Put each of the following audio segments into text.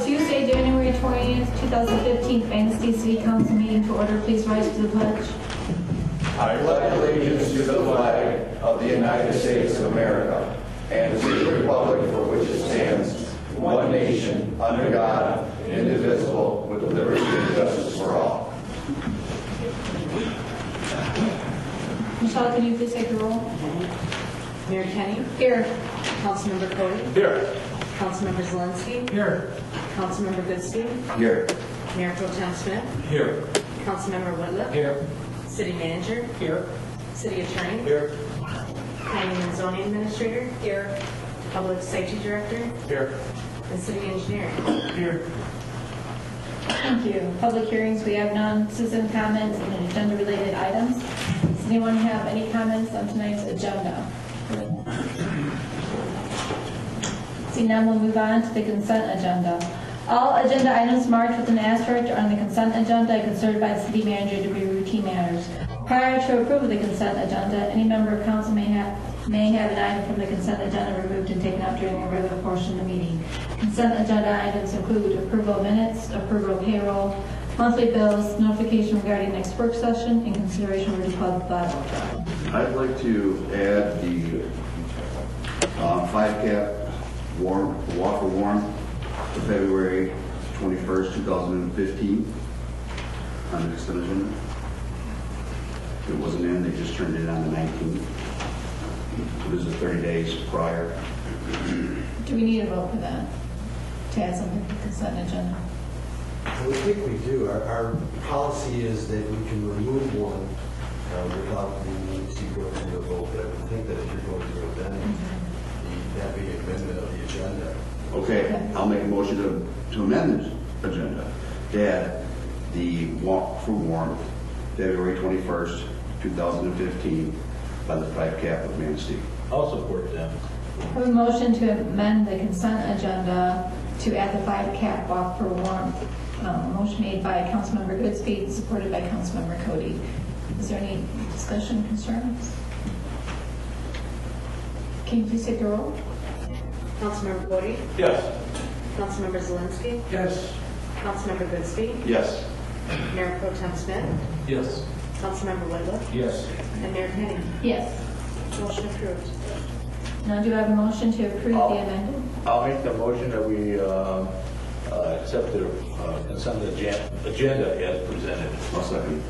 Tuesday, January 20th, 2015 Manistee City Council meeting to order. Please rise to the pledge. I pledge allegiance to the flag of the United States of America and to the republic for which it stands, one nation, under God, indivisible, with liberty and justice for all. Michelle, can you please take the roll? Mayor Kenny. Here. Councilmember Cody. Here. Councilmember Zelensky. Here. Councilmember Goodstein. Here. Mayor Pro Tem Smith. Here. Councilmember Whitliff. Here. City Manager. Here. City Attorney. Here. Planning and Zoning Administrator. Here. Public Safety Director. Here. And City Engineer. Here. Thank you. Public hearings, we have none. Citizen comments and agenda-related items. Does anyone have any comments on tonight's agenda? Seeing none, we'll move on to the consent agenda. All agenda items marked with an asterisk are on the consent agenda and considered by the city manager to be routine matters. Prior to approval of the consent agenda, any member of council may have an item from the consent agenda removed and taken up during the regular portion of the meeting. Consent agenda items include approval of minutes, approval of payroll, monthly bills, notification regarding next work session, and consideration of the public Bible trial. I'd like to add the 5-cap walk for warrant for February 21st, 2015 on the consent agenda. It wasn't in, they just turned it on the 19th. So this is 30 days prior. Do we need a vote for that? To add something to the consent agenda? We think we do. Our policy is that we can remove one without the need to go into a vote. But I would think that if you're going to amend that being amendment of the agenda. Okay, I'll make a motion to amend this agenda to add the walk for warrant February 21st, 2015 by the 5-cap of Manistee. I'll support that. I have a motion to amend the consent agenda to add the 5-cap walk for warrant. Motion made by Councilmember Goodspeed, supported by Councilmember Cody. Is there any discussion, concerns? Can you please take the roll? Councilmember Cody. Yes. Councilmember Zelensky. Yes. Councilmember Goodspeed. Yes. Mayor Pro Tem Smith. Yes. Councilmember Whitliff. Yes. And Mayor Kenny. Yes. Motion approved. Now do I have a motion to approve the amended? I'll make the motion that we accept the consent agenda as presented. I'll second.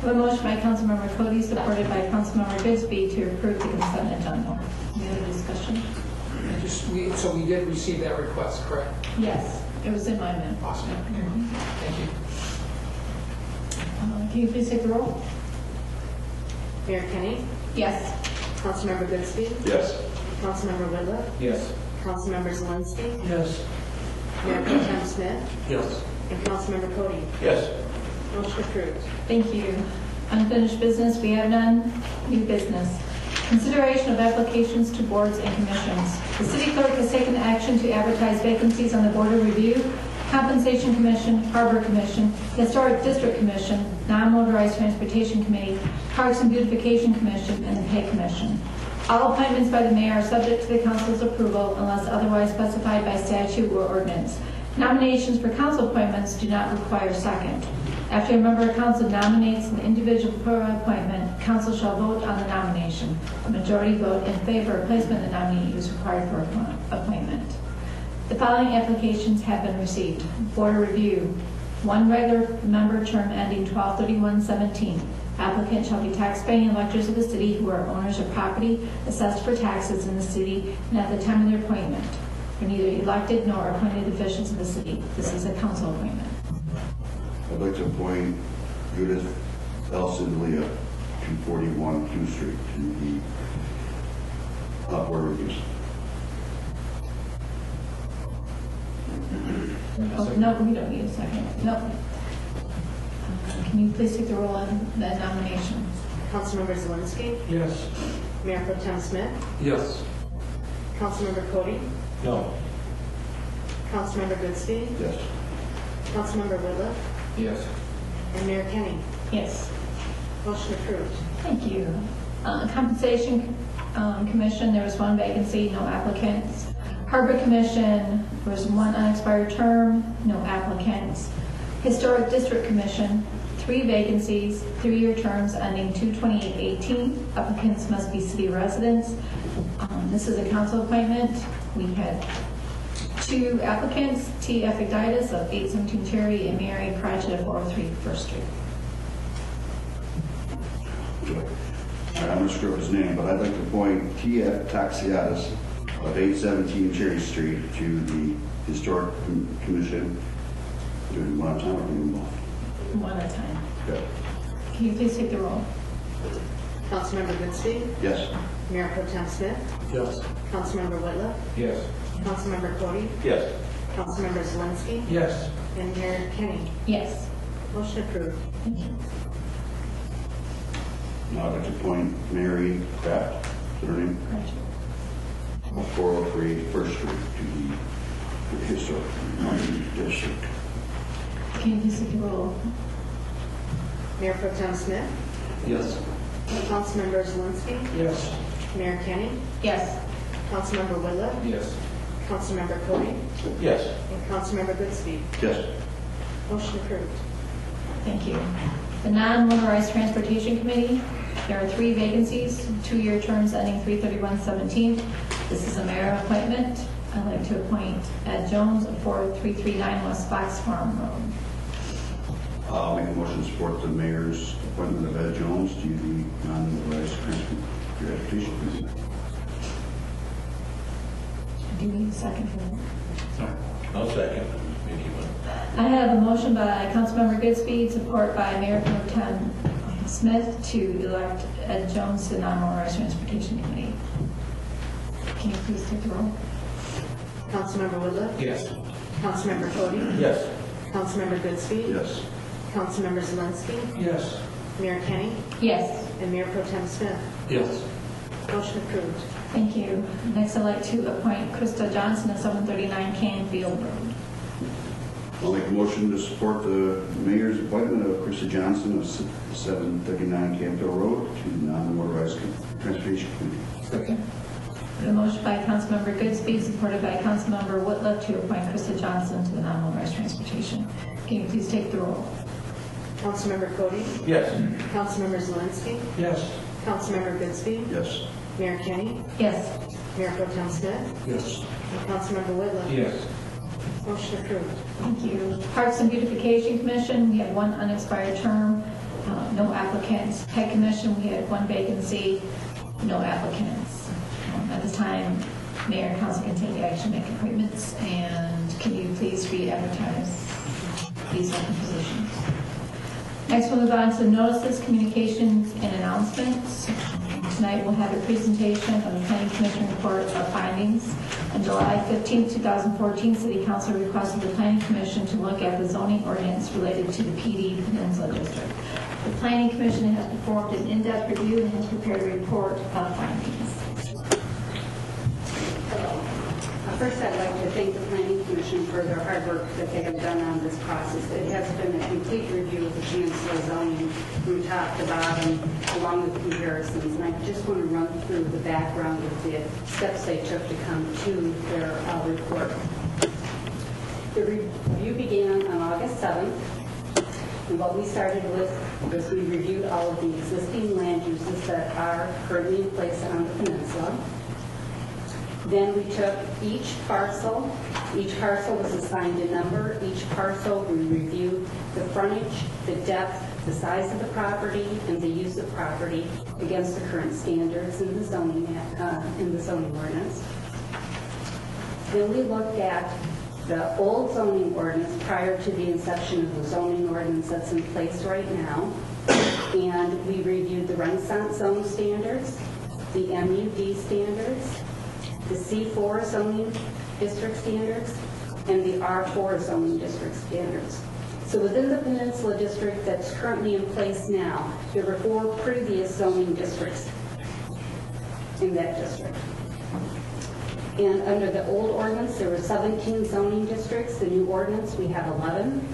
I have a motion by Councilmember Cody, supported by Councilmember Goodspeed to approve the consent agenda. Any other discussion? So we did receive that request, correct? Yes, it was in my amendment. Awesome. Thank you. Can you please take the roll? Mayor Kenny. Yes. Councilmember Goodspeed. Yes. Councilmember Whitliff. Yes. Councilmember Zelensky. Yes. Mayor Pro Tem Smith. Yes. And Councilmember Cody. Yes. Motion approved. Thank you. Unfinished business, we have none. New business. Consideration of applications to boards and commissions. The city clerk has taken action to advertise vacancies on the Board of Review, Compensation Commission, Harbor Commission, Historic District Commission, Non-Motorized Transportation Committee, Parks and Beautification Commission, and the Pay Commission. All appointments by the mayor are subject to the council's approval unless otherwise specified by statute or ordinance. Nominations for council appointments do not require second. After a member of council nominates an individual for appointment, council shall vote on the nomination. A majority vote in favor of placement of the nominee is required for appointment. The following applications have been received. Board of Review, 1 regular member term ending 12/31/17. Applicant shall be tax-paying electors of the city who are owners of property assessed for taxes in the city and at the time of their appointment. Are neither elected nor appointed officials of the city. This is a council appointment. I'd like to appoint Judith Elson Leah, 241 Q Street, to the board reviews. Oh, no, we don't need a second. No. Can you please take the roll on the nomination? Councilmember Zelinski, Yes. Mayor Pro Tem Smith, Yes. Councilmember Cody, No. Councilmember Goodspeed, Yes. Councilmember Whitliff, Yes. and Mayor Kenny. Yes. Motion approved. Thank you. Compensation Commission, there was one vacancy, no applicants. Harbor Commission, there was one unexpired term, no applicants. Historic District Commission, 3 vacancies, 3-year terms ending 2/28/18. Applicants must be city residents. This is a council appointment. We had 2 applicants, T. Epicditis of 817 Cherry and Mary Pratchett of 403 First Street. I'm going to screw up his name, but I'd like to appoint T.F. Taxiatis of 817 Cherry Street to the Historic Commission. Doing one at a time or doing both? One at a time. Okay. Can you please take the roll? Councilmember Goodspeed, Yes. Mayor Pro Tem Smith, Yes. Councilmember Whitliff, Yes. Councilmember Cody, Yes. Councilmember Zelinski, Yes. and Mayor Kenny. Yes. Motion approved. Thank you. Now I'd like to appoint Mary Kraft, is that her name? Pratchett. Of 403 First Street to the Historic District. Can you please take the roll? Mayor Pro Tem Smith, Yes. Councilmember Zelinski, Yes. Mayor Kenny, Yes. Councilmember Whitliff, Yes. Councilmember Cody, Yes. and Councilmember Goodspeed. Yes. Motion approved. Thank you. The Non-Motorized Transportation Committee, there are 3 vacancies, 2-year terms ending 3/31/17. This is a mayor appointment. I'd like to appoint Ed Jones of 4339 West Fox Farm Road. I'll make a motion to support the mayor's appointment of Ed Jones to the non-motorized transportation committee. Do we need a second for that? No second. Mickey went. I have a motion by Councilmember Goodspeed, support by Mayor Pro Tem Smith to elect Ed Jones to the Non-Motorized Transportation Committee. Can you please take the roll? Councilmember Whitliff, Yes. Councilmember Cody, Yes. Councilmember Goodspeed, Yes. Councilmember Zelinski, Yes. Mayor Kenny, Yes. and Mayor Pro Tem Smith. Yes. Motion approved. Thank you. Next, I'd like to appoint Krista Johnson of 739 Canfield Road. I'll make a motion to support the mayor's appointment of Krista Johnson of 739 Campbell Road to the non-motorized transportation committee. Second. A motion by Councilmember Goodspeed, supported by Councilmember Whitliff to appoint Krista Johnson to the Non-Motorized Transportation. Can you please take the roll? Councilmember Cody, Yes. Councilmember Zelinski, Yes. Councilmember Goodspeed, Yes. Mayor Kenny, Yes. Mayor Pro Tem Smith, Yes. and Councilmember Whitliff. Yes. Motion approved. Thank you. Parks and Beautification Commission, we have 1 unexpired term, no applicants. Pet Commission, we had 1 vacancy, no applicants. At this time, Mayor and Council can take action, make appointments, and can you please re-advertise these open positions? Next, we'll move on to notices, communications, and announcements. Tonight, we'll have a presentation of the Planning Commission report of findings. On July 15, 2014, City Council requested the Planning Commission to look at the zoning ordinance related to the PD Peninsula District. The Planning Commission has performed an in-depth review and has prepared a report of findings. First, I'd like to thank the Planning Commission for their hard work that they have done on this process. It has been a complete review of the peninsula zoning from top to bottom, along with comparisons. And I just want to run through the background of the steps they took to come to their report. The review began on August 7th. And what we started with was we reviewed all of the existing land uses that are currently in place on the peninsula. Then we took each parcel was assigned a number. Each parcel, we reviewed the frontage, the depth, the size of the property, and the use of property against the current standards in the zoning ordinance. Then we looked at the old zoning ordinance prior to the inception of the zoning ordinance that's in place right now. And we reviewed the Renaissance zone standards, the MUD standards, the C4 zoning district standards, and the R4 zoning district standards. So within the Peninsula District that's currently in place now, there were 4 previous zoning districts in that district. And under the old ordinance, there were 17 zoning districts. The new ordinance, we have 11.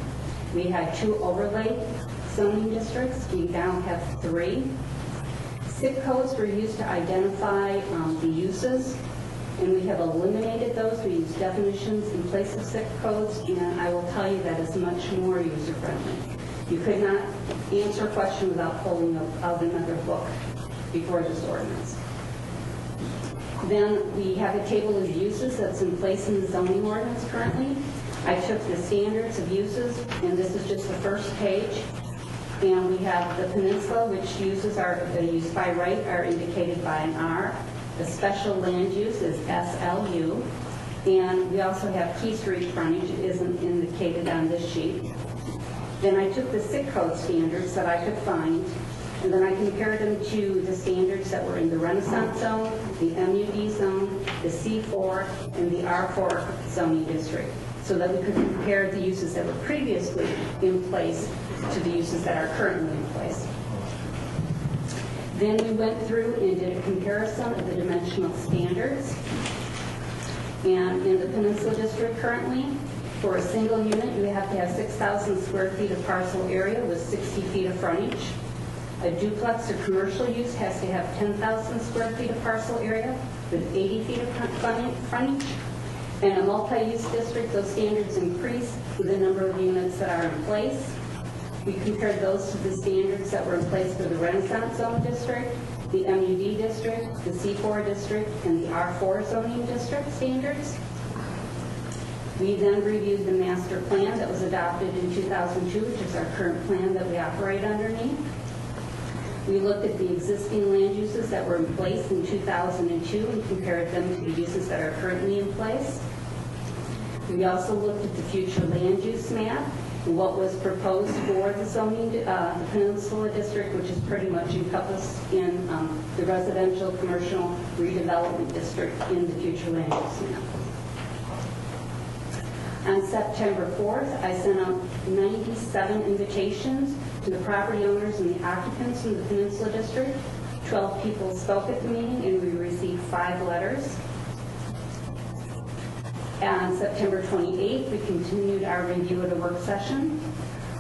We had 2 overlay zoning districts. We now have 3. SIP codes were used to identify the uses, and we have eliminated those. We use definitions in place of SIP codes, and I will tell you that is much more user-friendly. You could not answer a question without pulling out another book before this ordinance. Then we have a table of uses that's in place in the zoning ordinance currently. I took the standards of uses, and this is just the first page. And we have the peninsula, which uses are used by right are indicated by an R. The special land use is SLU. And we also have key street frontage. It isn't indicated on this sheet. Then I took the SIC code standards that I could find, and then I compared them to the standards that were in the Renaissance zone, the MUD zone, the C4, and the R4 zoning district, so that we could compare the uses that were previously in place to the uses that are currently in place. Then we went through and did a comparison of the dimensional standards. And in the Peninsula District currently, for a single unit, you have to have 6,000 square feet of parcel area with 60 feet of frontage. A duplex or commercial use has to have 10,000 square feet of parcel area with 80 feet of frontage. And a multi-use district, those standards increase with the number of units that are in place. We compared those to the standards that were in place for the Renaissance Zone District, the MUD District, the C4 District, and the R4 Zoning District standards. We then reviewed the master plan that was adopted in 2002, which is our current plan that we operate underneath. We looked at the existing land uses that were in place in 2002 and compared them to the uses that are currently in place. We also looked at the future land use map and what was proposed for the zoning, the Peninsula District, which is pretty much encompassed in the residential commercial redevelopment district in the future land use map. On September 4th, I sent out 97 invitations to the property owners and the occupants in the Peninsula District. 12 people spoke at the meeting, and we received 5 letters. On September 28th, we continued our review at a work session.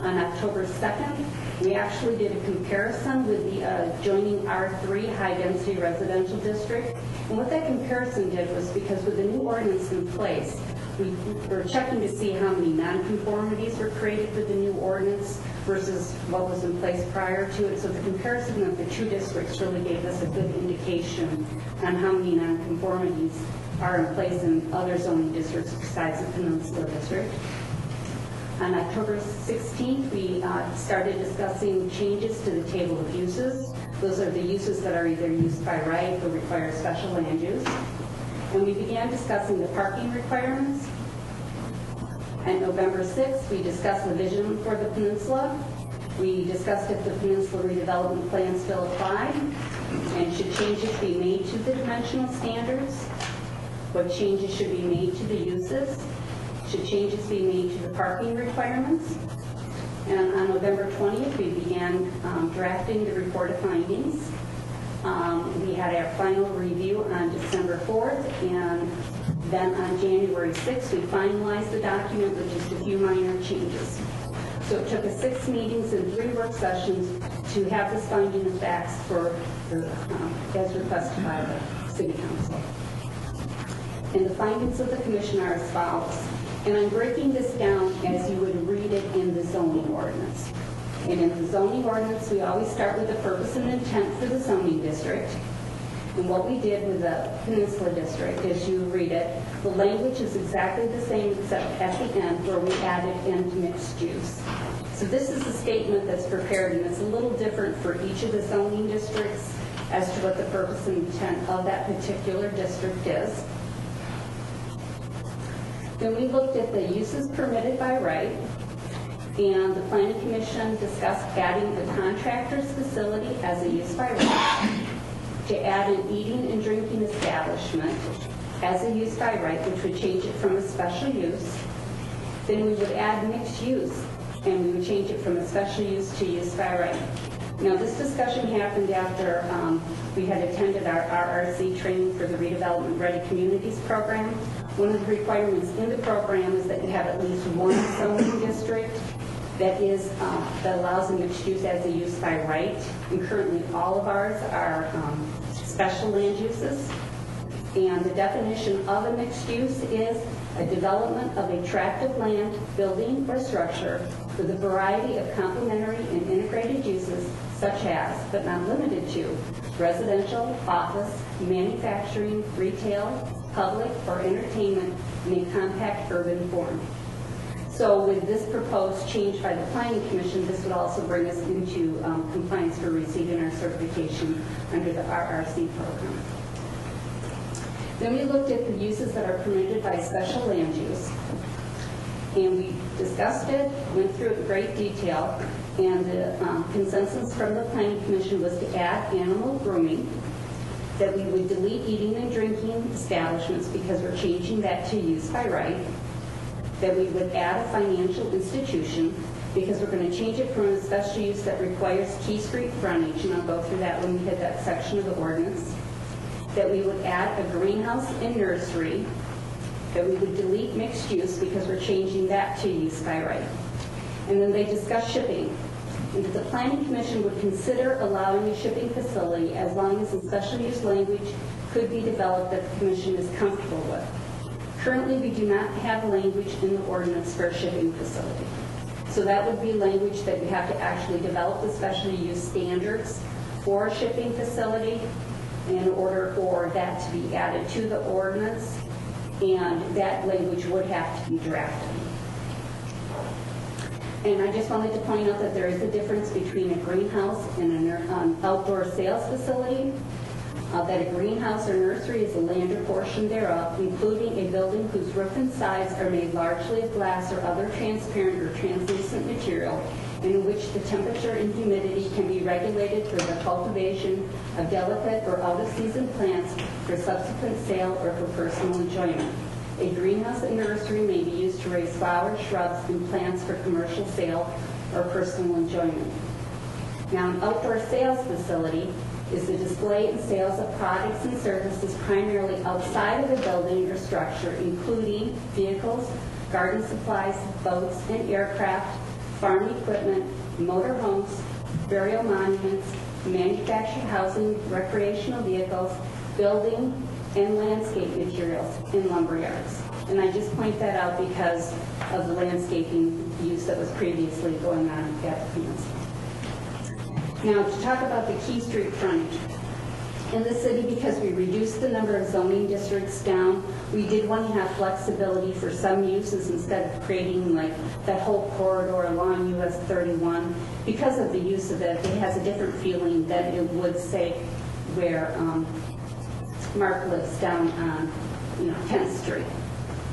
On October 2nd, we actually did a comparison with the adjoining R3 high-density residential district. And what that comparison did was, because with the new ordinance in place, we were checking to see how many nonconformities were created with the new ordinance versus what was in place prior to it. So the comparison of the 2 districts really gave us a good indication on how many nonconformities are in place in other zoning districts besides the Peninsula District. On October 16th, we started discussing changes to the table of uses. Those are the uses that are either used by right or require special land use. And we began discussing the parking requirements. On November 6th, we discussed the vision for the peninsula. We discussed if the peninsula redevelopment plan still applied, and should changes be made to the dimensional standards, what changes should be made to the uses, should changes be made to the parking requirements. And on November 20th, we began drafting the report of findings. We had our final review on December 4th, and then on January 6th, we finalized the document with just a few minor changes. So it took us 6 meetings and 3 work sessions to have this finding of facts as requested by the City Council. And the findings of the Commission are as follows. And I'm breaking this down as you would read it in the zoning ordinance. And in the zoning ordinance, we always start with the purpose and intent for the zoning district. And what we did with the Peninsula District, as you read it, the language is exactly the same except at the end where we added "and mixed use." So this is a statement that's prepared, and it's a little different for each of the zoning districts as to what the purpose and intent of that particular district is. Then we looked at the uses permitted by right, and the Planning Commission discussed adding the contractor's facility as a use by right. to add an eating and drinking establishment as a use by right, which would change it from a special use. Then we would add mixed use, and we would change it from a special use to use by right. Now, this discussion happened after we had attended our RRC training for the Redevelopment Ready Communities program. One of the requirements in the program is that you have at least one zoning district that allows a mixed use as a use by right. And currently, all of ours are special land uses. And the definition of a mixed use is a development of a tract of land, building, or structure with a variety of complementary and integrated uses, such as, but not limited to, residential, office, manufacturing, retail, public, or entertainment in a compact urban form. So with this proposed change by the Planning Commission, this would also bring us into compliance for receiving our certification under the RRC program. Then we looked at the uses that are permitted by special land use, and we discussed it, went through it in great detail, and the consensus from the Planning Commission was to add animal grooming, that we would delete eating and drinking establishments because we're changing that to use by right, that we would add a financial institution because we're going to change it from a special use that requires Key Street frontage, and I'll go through that when we hit that section of the ordinance, that we would add a greenhouse and nursery, that we would delete mixed use because we're changing that to use by right. And then they discussed shipping, and that the Planning Commission would consider allowing a shipping facility as long as the special use language could be developed that the Commission is comfortable with. Currently, we do not have language in the ordinance for a shipping facility. So that would be language that you have to actually develop the special use standards for a shipping facility in order for that to be added to the ordinance, and that language would have to be drafted. And I just wanted to point out that there is a difference between a greenhouse and an outdoor sales facility. That a greenhouse or nursery is a land or portion thereof, including a building whose roof and sides are made largely of glass or other transparent or translucent material, in which the temperature and humidity can be regulated for the cultivation of delicate or out-of-season plants for subsequent sale or for personal enjoyment. A greenhouse and nursery may be used to raise flowers, shrubs, and plants for commercial sale or personal enjoyment. Now, an outdoor sales facility is the display and sales of products and services primarily outside of a building or structure, including vehicles, garden supplies, boats and aircraft, farm equipment, motor homes, burial monuments, manufactured housing, recreational vehicles, building and landscape materials, and lumber yards. And I just point that out because of the landscaping use that was previously going on at the peninsula. Now, to talk about the Key Street frontage. In the city, because we reduced the number of zoning districts down, we did want to have flexibility for some uses instead of creating like that whole corridor along US 31. Because of the use of it, it has a different feeling than it would say where Mark lives down on 10th Street.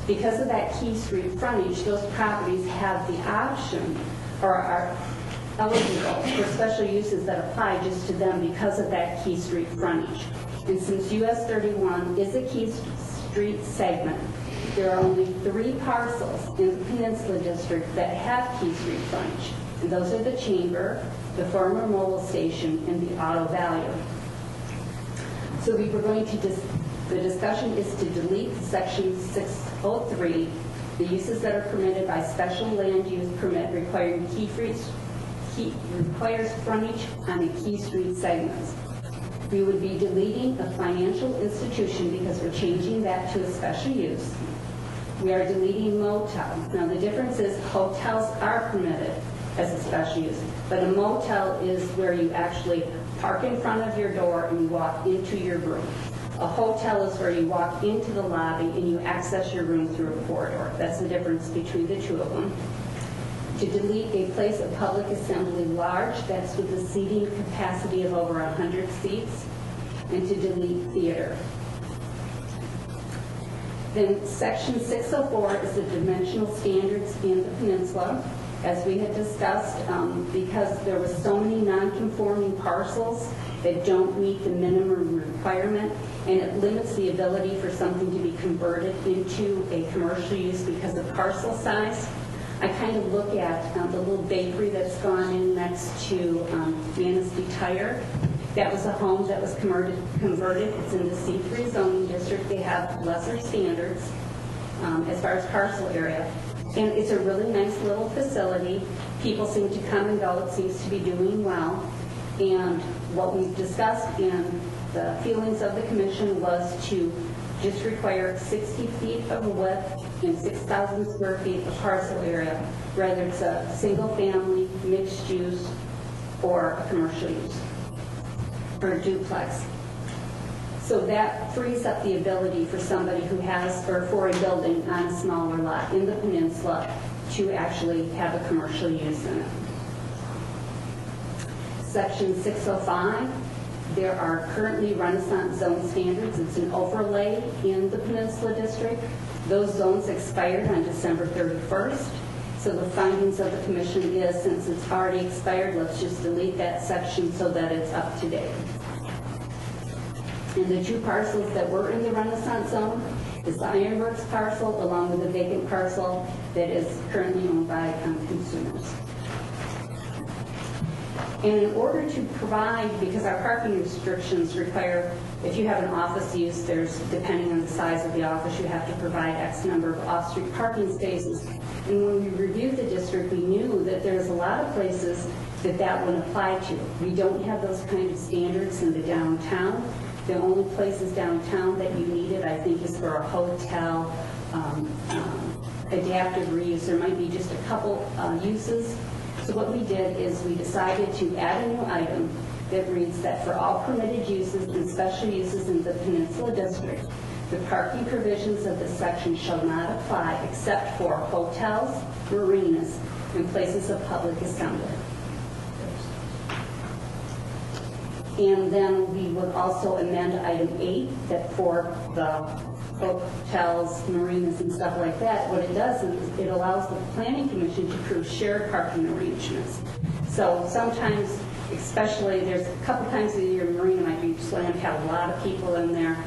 Because of that Key Street frontage, those properties have the option or are eligible for special uses that apply just to them because of that Key Street frontage. And since US 31 is a Key Street segment, there are only 3 parcels in the Peninsula District that have Key Street frontage. And those are the Chamber, the former Mobile Station, and the Auto Value. So we were going to, the discussion is to delete section 603, the uses that are permitted by special land use permit requiring requires frontage on a Key Street segment. We would be deleting a financial institution because we're changing that to a special use. We are deleting motel. Now the difference is hotels are permitted as a special use, but a motel is where you actually park in front of your door and you walk into your room. A hotel is where you walk into the lobby and you access your room through a corridor. That's the difference between the two of them. To delete a place of public assembly large, that's with a seating capacity of over 100 seats, and to delete theater. Then section 604 is the dimensional standards in the peninsula. As we had discussed, because there were so many non-conforming parcels that don't meet the minimum requirement, and it limits the ability for something to be converted into a commercial use because of parcel size. I kind of look at the little bakery that's gone in next to Manistee Tire. That was a home that was converted. It's in the C3 zoning district. They have lesser standards as far as parcel area. And it's a really nice little facility. People seem to come and go. It seems to be doing well. And what we've discussed in the feelings of the commission was to just require 60 feet of width and 6,000 square feet of parcel area, whether it's a single family, mixed use, or a commercial use, or a duplex. So that frees up the ability for somebody who has, or for a building on a smaller lot in the peninsula to actually have a commercial use in it. Section 605, there are currently Renaissance zone standards. It's an overlay in the Peninsula District. Those zones expired on December 31st. So the findings of the commission is, since it's already expired, let's just delete that section so that it's up to date. And the two parcels that were in the Renaissance zone is the Ironworks parcel along with the vacant parcel that is currently owned by consumers. And in order to provide, because our parking restrictions require, if you have an office use, there's, depending on the size of the office, you have to provide X number of off-street parking spaces. And when we reviewed the district, we knew that there's a lot of places that that would apply to. We don't have those kind of standards in the downtown. The only places downtown that you need it, I think, is for a hotel, adaptive reuse. There might be just a couple uses. So what we did is we decided to add a new item that reads that for all permitted uses and special uses in the Peninsula District, the parking provisions of this section shall not apply except for hotels, marinas, and places of public assembly. And then we would also amend item 8 that for the hotels, marinas, and stuff like that, what it does is it allows the planning commission to approve shared parking arrangements. So sometimes, especially, there's a couple times a year, marina might be slammed, have a lot of people in there,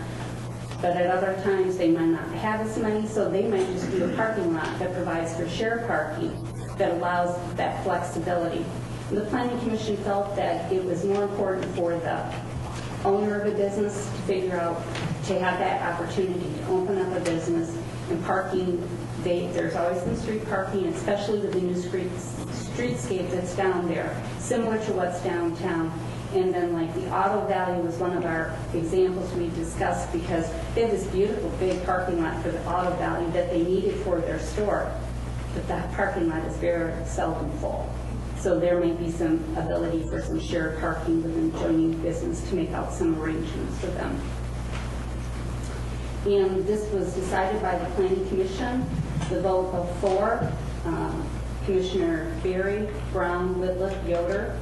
but at other times they might not have as many, so they might just do a parking lot that provides for shared parking that allows that flexibility. And the planning commission felt that it was more important for the owner of a business to figure out, to have that opportunity to open up a business, and parking, there's always been street parking, especially with the new streetscape that's down there, similar to what's downtown. And then like the Auto Valley was one of our examples we discussed because they have this beautiful big parking lot for the Auto Valley that they needed for their store, but that parking lot is very seldom full. So there may be some ability for some shared parking within joining business to make out some arrangements for them. And this was decided by the Planning Commission. The vote of 4, Commissioner Berry, Brown, Whitliff, Yoder.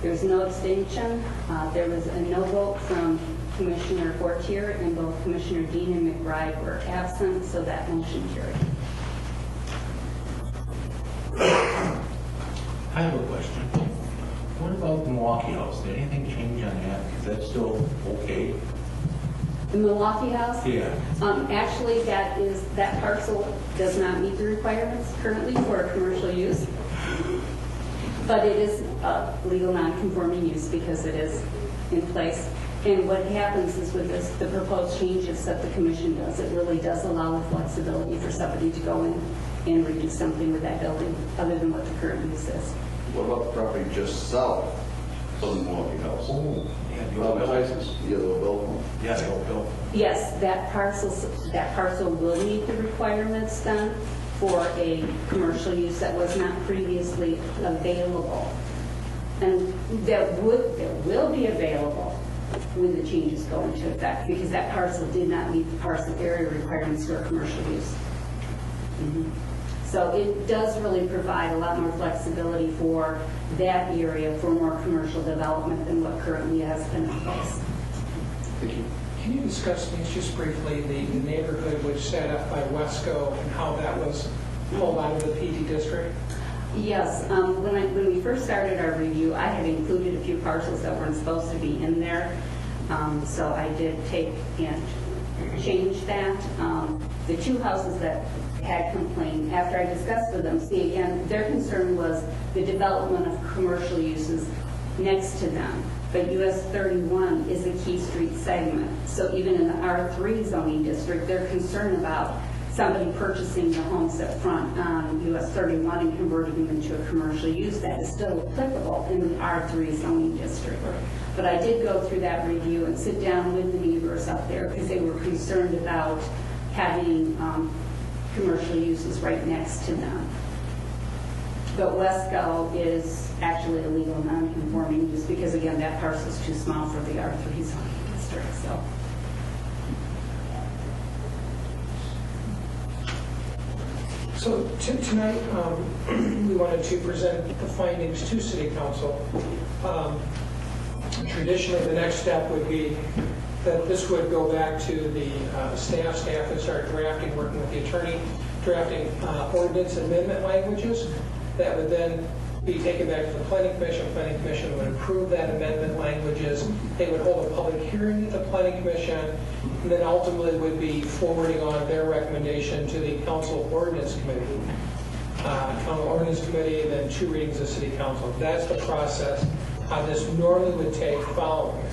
There's no abstention. There was a no vote from Commissioner Fortier, and both Commissioner Dean and McBride were absent, so that motion carried. I have a question. What about the Milwaukee House? Did anything change on that? Is that still okay? The Milwaukee House? Yeah. Actually, that parcel does not meet the requirements currently for a commercial use, but it is a legal non-conforming use because it is in place. And what happens is with this, the proposed changes that the commission does, it really does allow the flexibility for somebody to go in and redo something with that building other than what the current use is. What about the property just south of the Milwaukee House? Oh, yeah, the old places. The other building? Yeah, the old building. Yes, that parcel will meet the requirements then for a commercial use that was not previously available. And that will be available when the changes go into effect because that parcel did not meet the parcel area requirements for commercial use. So it does really provide a lot more flexibility for that area for more commercial development than what currently has been in place. Thank you. Can you discuss these just briefly, the neighborhood which set up by Wesco and how that was pulled out of the PD district? Yes, when we first started our review, I had included a few parcels that weren't supposed to be in there. So I did take and change that. The two houses that had complained, after I discussed with them, see again, their concern was the development of commercial uses next to them. But US 31 is a key street segment. So even in the R3 zoning district, they're concerned about somebody purchasing the homes up front on US 31 and converting them into a commercial use that is still applicable in the R3 zoning district. But I did go through that review and sit down with the neighbors up there because they were concerned about having commercial uses right next to them. But Wesco is actually a legal non-conforming use because, again, that parcel is too small for the R3 zoning district. So tonight, we wanted to present the findings to City Council. Traditionally, the next step would be that this would go back to the staff. Staff would start drafting, working with the attorney, drafting ordinance amendment languages that would then be taken back to the Planning Commission. Planning Commission would approve that amendment languages. They would hold a public hearing at the Planning Commission, and then ultimately would be forwarding on their recommendation to the Council Ordinance Committee. Council Ordinance Committee, and then 2 readings of City Council. That's the process how this normally would take following it.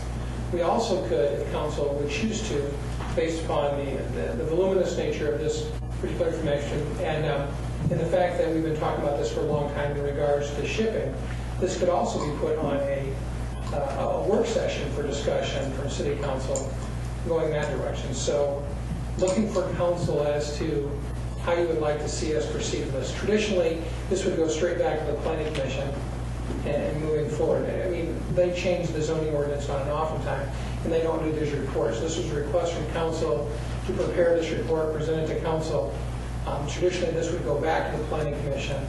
We also could, if Council would choose to, based upon the voluminous nature of this particular information, and the fact that we've been talking about this for a long time in regards to shipping, this could also be put on a work session for discussion from City Council going that direction. So looking for council as to how you would like to see us proceed with this. Traditionally, this would go straight back to the Planning Commission and moving forward. I mean, they change the zoning ordinance on and off in time, and they don't do these reports. This was a request from council to prepare this report, present it to council. Traditionally, this would go back to the Planning Commission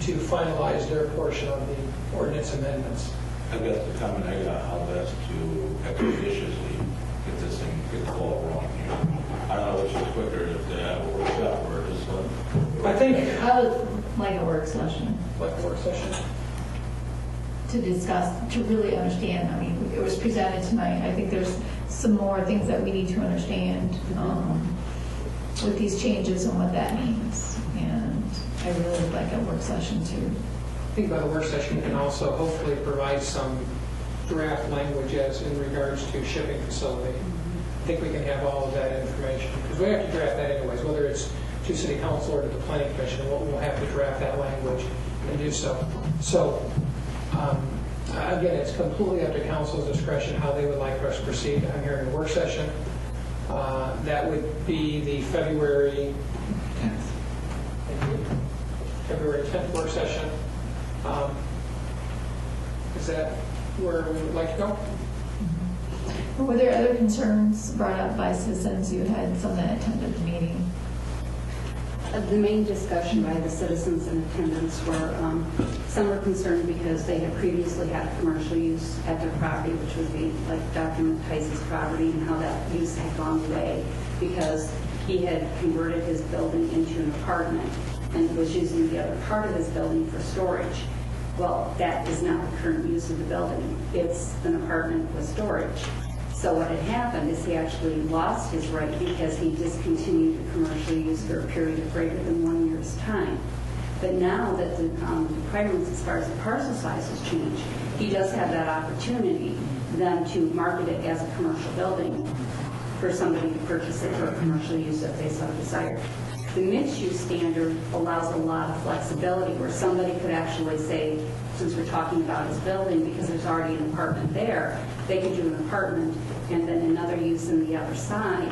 to finalize their portion of the ordinance amendments. I've got the comment, I got how best to expeditiously get this thing, get the ball rolling here. I don't know which is quicker, if they have a workshop or just I think, I would like a work session like a work session. to discuss, to really understand. I mean, it was presented tonight. I think there's some more things that we need to understand with these changes and what that means. And I really would like a work session too. I think by the work session, we can also hopefully provide some draft language as in regards to shipping facility. I think we can have all of that information, because we have to draft that anyways, whether it's to City Council or to the Planning Commission, we'll have to draft that language and do so. So, again, it's completely up to council's discretion how they would like for us to proceed. I'm here in a work session. That would be the February 10th work session. Is that where we would like to go? Were there other concerns brought up by citizens? You had some that attended the meeting. The main discussion by the citizens in attendance were, some were concerned because they had previously had a commercial use at their property, which would be like Dr. Matthijs' property, and how that use had gone away because he had converted his building into an apartment and was using the other part of his building for storage. Well, that is not the current use of the building. It's an apartment with storage. So what had happened is he actually lost his right because he discontinued the commercial use for a period of greater than 1 year's time. But now that the requirements as far as the parcel size has changed, he does have that opportunity then to market it as a commercial building for somebody to purchase it for a commercial use if they so desire. The mixed-use standard allows a lot of flexibility where somebody could actually say, since we're talking about his building, because there's already an apartment there, they could do an apartment and then another use on the other side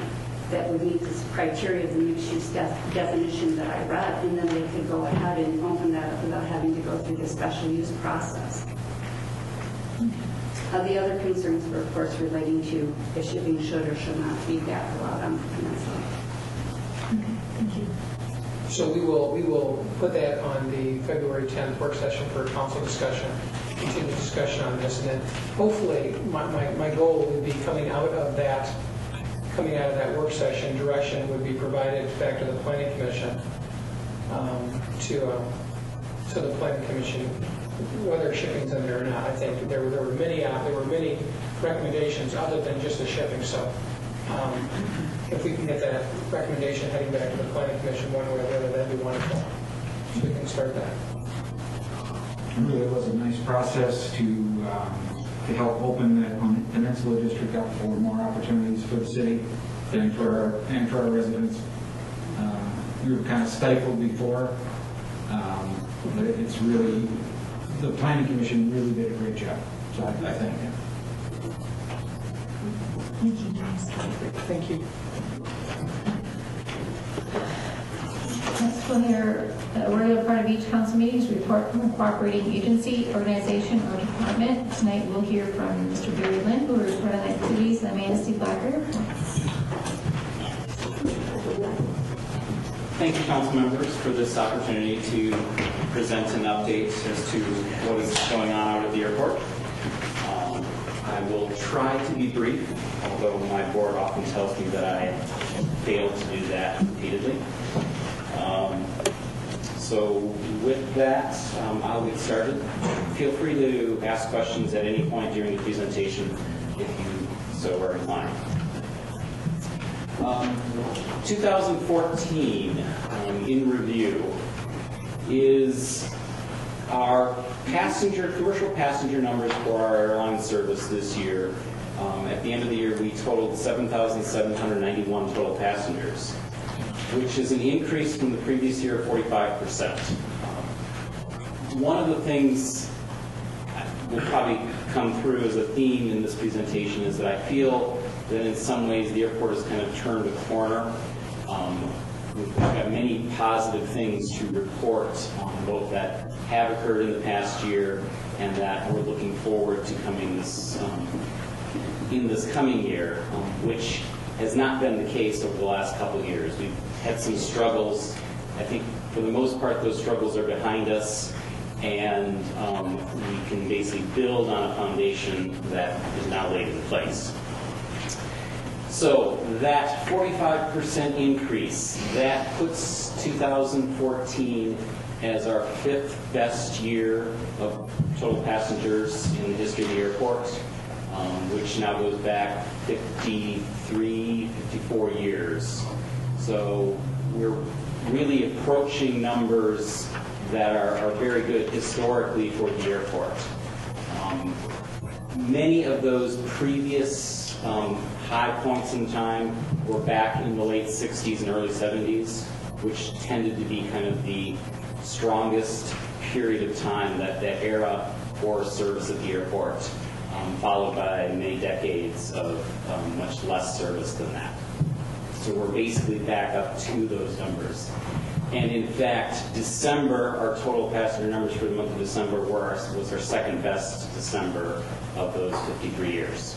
that would meet this criteria of the mixed-use definition that I read, and then they could go ahead and open that up without having to go through the special use process. The other concerns were, of course, relating to if shipping should or should not be back allowed on the peninsula. Thank you. So we will put that on the February 10th work session for a council discussion, continue discussion on this, and then hopefully my goal would be coming out of that work session, direction would be provided back to the Planning Commission to the planning commission, whether shipping's in there or not. I think there were many recommendations other than just the shipping. So if we can get that recommendation heading back to the planning commission one way or the other, that'd be wonderful. So we can start that. It really was a nice process to help open the Peninsula District up for more opportunities for the city and for our residents. We were kind of stifled before, but it's really, the Planning Commission really did a great job. So I thank them. Thank you. Next, we'll hear a regular part of each council meeting is report from a cooperating agency, organization, or department. Tonight, we'll hear from Mr. Barry Lynn, who will report on activities in the Manistee Black River. Thank you, council members, for this opportunity to present an update as to what is going on out at the airport. I will try to be brief, although my board often tells me that I fail to do that repeatedly. So with that, I'll get started. Feel free to ask questions at any point during the presentation if you so are inclined. 2014 in review is our commercial passenger numbers for our airline service this year. At the end of the year, we totaled 7,791 total passengers, which is an increase from the previous year of 45%. One of the things that will probably come through as a theme in this presentation is that I feel that in some ways the airport has kind of turned a corner. We've got many positive things to report, both that have occurred in the past year and that we're looking forward to coming in this coming year, which has not been the case over the last couple of years. We've had some struggles. I think for the most part those struggles are behind us, and we can basically build on a foundation that is now laid in place. So that 45% increase, that puts 2014 as our 5th best year of total passengers in the history of the airport, which now goes back 53, 54 years. So we're really approaching numbers that are very good historically for the airport. Many of those previous high points in time were back in the late 60s and early 70s, which tended to be kind of the strongest period of time, that era for service at the airport, followed by many decades of much less service than that. So we're basically back up to those numbers. And in fact, December, our total passenger numbers for the month of December was our second best December of those 53 years.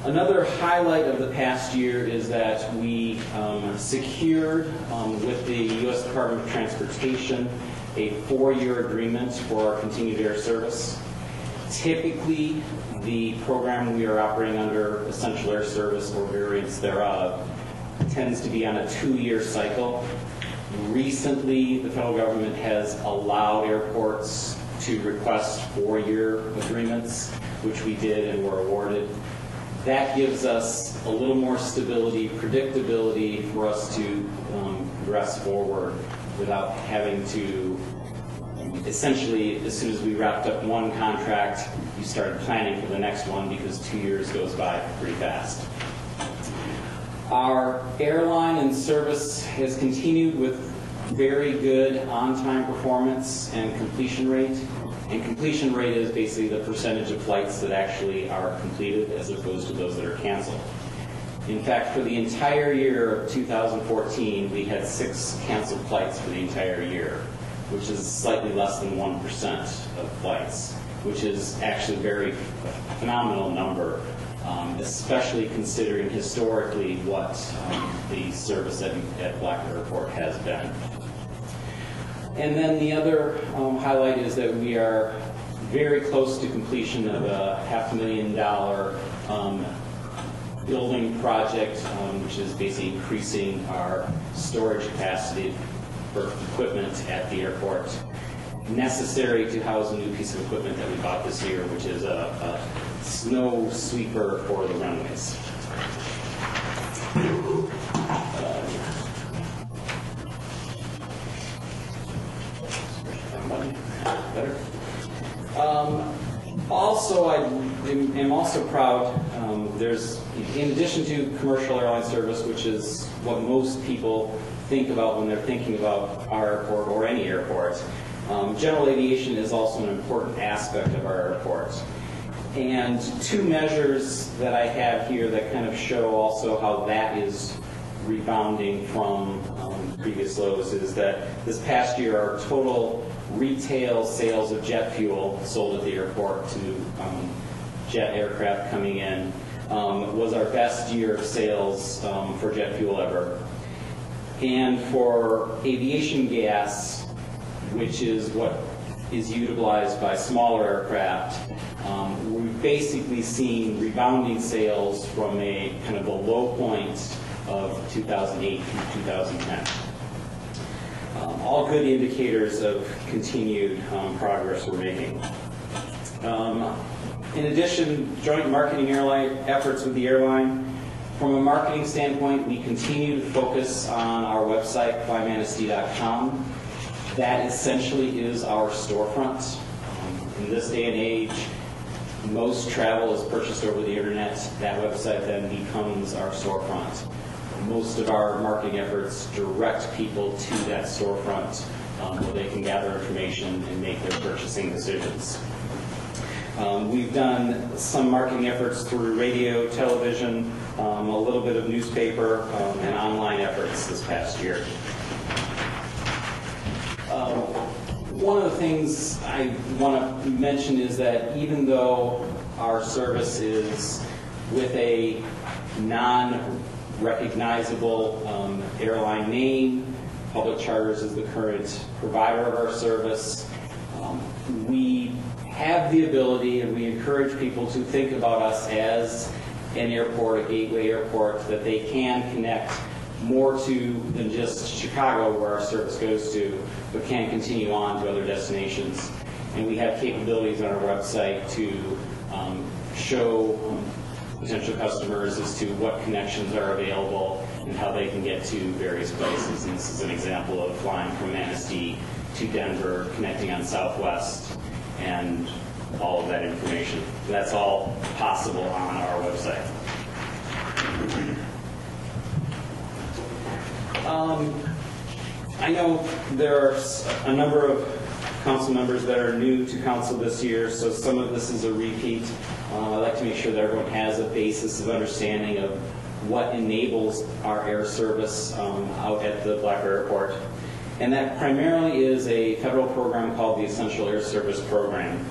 Another highlight of the past year is that we secured with the U.S. Department of Transportation a 4-year agreement for our continued air service. Typically, the program we are operating under, Essential Air Service or variants thereof, tends to be on a 2-year cycle. Recently, the federal government has allowed airports to request 4-year agreements, which we did and were awarded. That gives us a little more stability, predictability for us to progress forward without having to, essentially, as soon as we wrapped up one contract, you started planning for the next one because 2 years goes by pretty fast. Our airline and service has continued with very good on-time performance and completion rate. And completion rate is basically the percentage of flights that actually are completed as opposed to those that are canceled. In fact, for the entire year of 2014, we had 6 canceled flights for the entire year, which is slightly less than 1% of flights, which is actually a very phenomenal number, especially considering historically what the service at Black Airport has been. And then the other highlight is that we are very close to completion of a $500,000 building project, which is basically increasing our storage capacity for equipment at the airport necessary to house a new piece of equipment that we bought this year, which is a snow sweeper for the runways. Better. Also, I am also proud, there's, in addition to commercial airline service, which is what most people think about when they're thinking about our airport or any airport, general aviation is also an important aspect of our airport. And two measures that I have here that kind of show also how that is rebounding from previous lows is that this past year our total retail sales of jet fuel sold at the airport to jet aircraft coming in was our best year of sales for jet fuel ever. And for aviation gas, which is what is utilized by smaller aircraft, we've basically seen rebounding sales from a kind of a low point of 2008 through 2010. All good indicators of continued progress we're making. In addition, joint marketing airline efforts with the airline. From a marketing standpoint, we continue to focus on our website, flymanistee.com. That essentially is our storefront. In this day and age, most travel is purchased over the internet. That website then becomes our storefront. Most of our marketing efforts direct people to that storefront where they can gather information and make their purchasing decisions. We've done some marketing efforts through radio, television, a little bit of newspaper, and online efforts this past year. One of the things I want to mention is that even though our service is with a non-recognizable airline name, Public Charters is the current provider of our service, we have the ability, and we encourage people to think about us as an airport, a gateway airport, that they can connect more to than just Chicago, where our service goes to, but can continue on to other destinations. And we have capabilities on our website to show potential customers as to what connections are available and how they can get to various places. And this is an example of flying from Manistee to Denver, connecting on Southwest, and all of that information. That's all possible on our website. I know there are a number of council members that are new to council this year, so some of this is a repeat. I'd like to make sure that everyone has a basis of understanding of what enables our air service out at the Blackbird Airport. And that primarily is a federal program called the Essential Air Service Program,